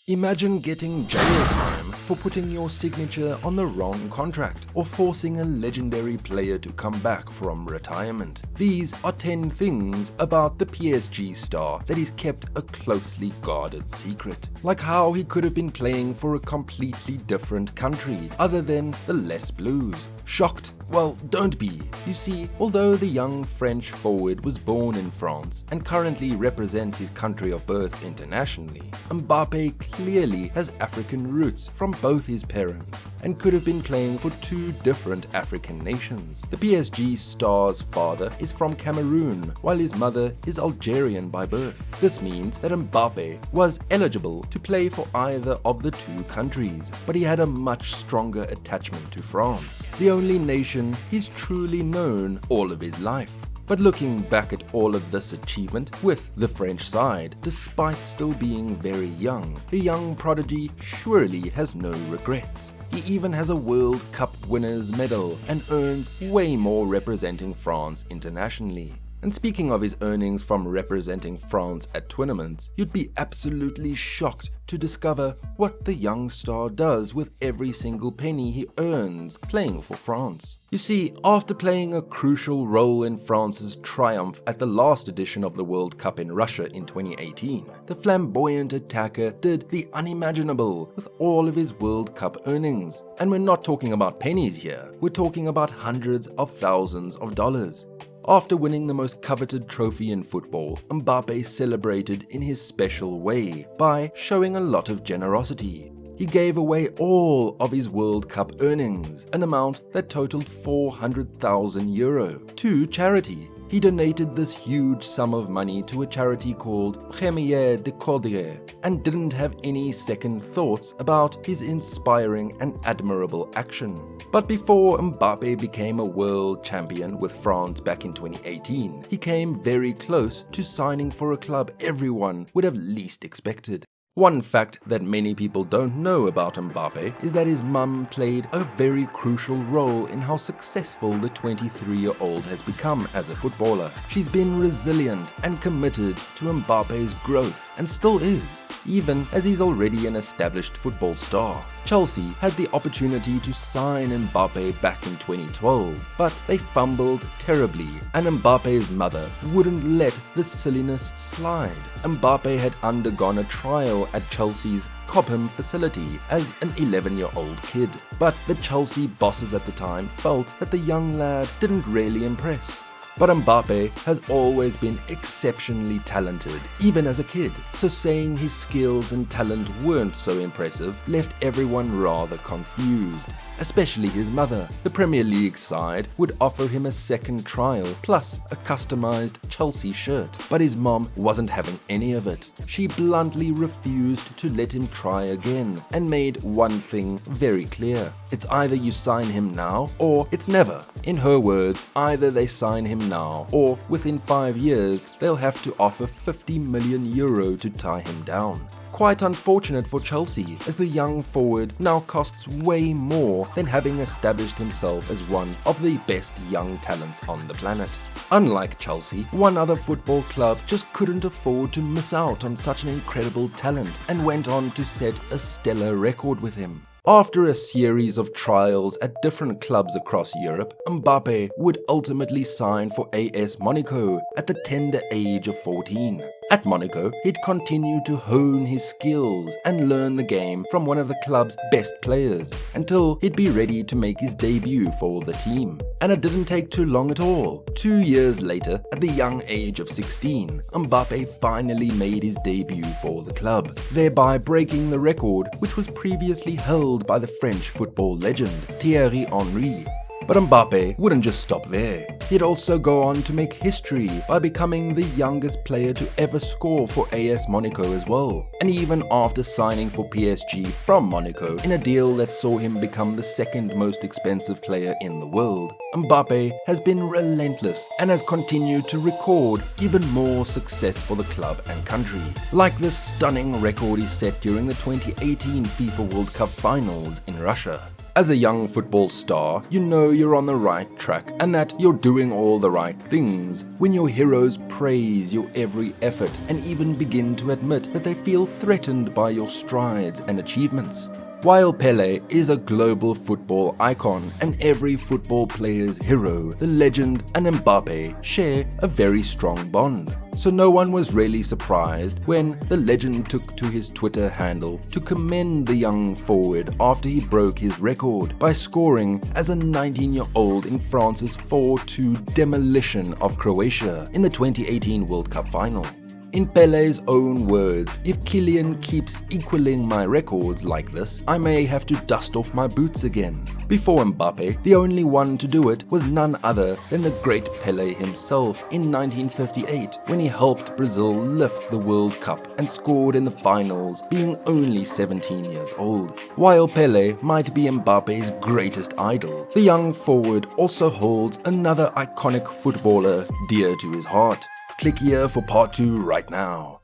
Imagine getting jail time for putting your signature on the wrong contract or forcing a legendary player to come back from retirement. These are 10 things about the PSG star that is kept a closely guarded secret. Like how he could have been playing for a completely different country other than the Les Blues. Shocked? Well, don't be. You see, although the young French forward was born in France and currently represents his country of birth internationally, Mbappé clearly has African roots from both his parents and could have been playing for two different African nations. The PSG star's father is from Cameroon, while his mother is Algerian by birth. This means that Mbappé was eligible to play for either of the two countries, but he had a much stronger attachment to France, the only nation he's truly known all of his life. But looking back at all of this achievement with the French side, despite still being very young, the young prodigy surely has no regrets. He even has a World Cup winner's medal and earns way more representing France internationally. And speaking of his earnings from representing France at tournaments, you'd be absolutely shocked to discover what the young star does with every single penny he earns playing for France. You see, after playing a crucial role in France's triumph at the last edition of the World Cup in Russia in 2018, the flamboyant attacker did the unimaginable with all of his World Cup earnings. And we're not talking about pennies here, we're talking about hundreds of thousands of dollars. After winning the most coveted trophy in football, Mbappé celebrated in his special way by showing a lot of generosity. He gave away all of his World Cup earnings, an amount that totaled €400,000, to charity. He donated this huge sum of money to a charity called Premier de Cordelier and didn't have any second thoughts about his inspiring and admirable action. But before Mbappé became a world champion with France back in 2018, he came very close to signing for a club everyone would have least expected. One fact that many people don't know about Mbappé is that his mum played a very crucial role in how successful the 23-year-old has become as a footballer. She's been resilient and committed to Mbappé's growth, and still is, even as he's already an established football star. Chelsea had the opportunity to sign Mbappé back in 2012, but they fumbled terribly, and Mbappé's mother wouldn't let the silliness slide. Mbappé had undergone a trial at Chelsea's Cobham facility as an 11-year-old kid, but the Chelsea bosses at the time felt that the young lad didn't really impress. But Mbappé has always been exceptionally talented, even as a kid, so saying his skills and talent weren't so impressive left everyone rather confused, especially his mother. The Premier League side would offer him a second trial plus a customized Chelsea shirt, but his mom wasn't having any of it. She bluntly refused to let him try again and made one thing very clear: it's either you sign him now or it's never. In her words, either they sign him now or within 5 years they'll have to offer €50 million to tie him down. Quite unfortunate for Chelsea, as the young forward now costs way more than having established himself as one of the best young talents on the planet. Unlike Chelsea, one other football club just couldn't afford to miss out on such an incredible talent and went on to set a stellar record with him. After a series of trials at different clubs across Europe, Mbappé would ultimately sign for AS Monaco at the tender age of 14. At Monaco, he'd continue to hone his skills and learn the game from one of the club's best players until he'd be ready to make his debut for the team. And it didn't take too long at all. 2 years later, at the young age of 16, Mbappé finally made his debut for the club, thereby breaking the record which was previously held by the French football legend Thierry Henry. But Mbappé wouldn't just stop there. He'd also go on to make history by becoming the youngest player to ever score for AS Monaco as well. And even after signing for PSG from Monaco in a deal that saw him become the second most expensive player in the world, Mbappé has been relentless and has continued to record even more success for the club and country. Like this stunning record he set during the 2018 FIFA World Cup finals in Russia. As a young football star, you know you're on the right track and that you're doing all the right things when your heroes praise your every effort and even begin to admit that they feel threatened by your strides and achievements. While Pelé is a global football icon and every football player's hero, the legend and Mbappé share a very strong bond. So no one was really surprised when the legend took to his Twitter handle to commend the young forward after he broke his record by scoring as a 19-year-old in France's 4-2 demolition of Croatia in the 2018 World Cup final. In Pelé's own words, if Kylian keeps equaling my records like this, I may have to dust off my boots again. Before Mbappé, the only one to do it was none other than the great Pelé himself in 1958, when he helped Brazil lift the World Cup and scored in the finals, being only 17 years old. While Pelé might be Mbappé's greatest idol, the young forward also holds another iconic footballer dear to his heart. Click here for part 2 right now.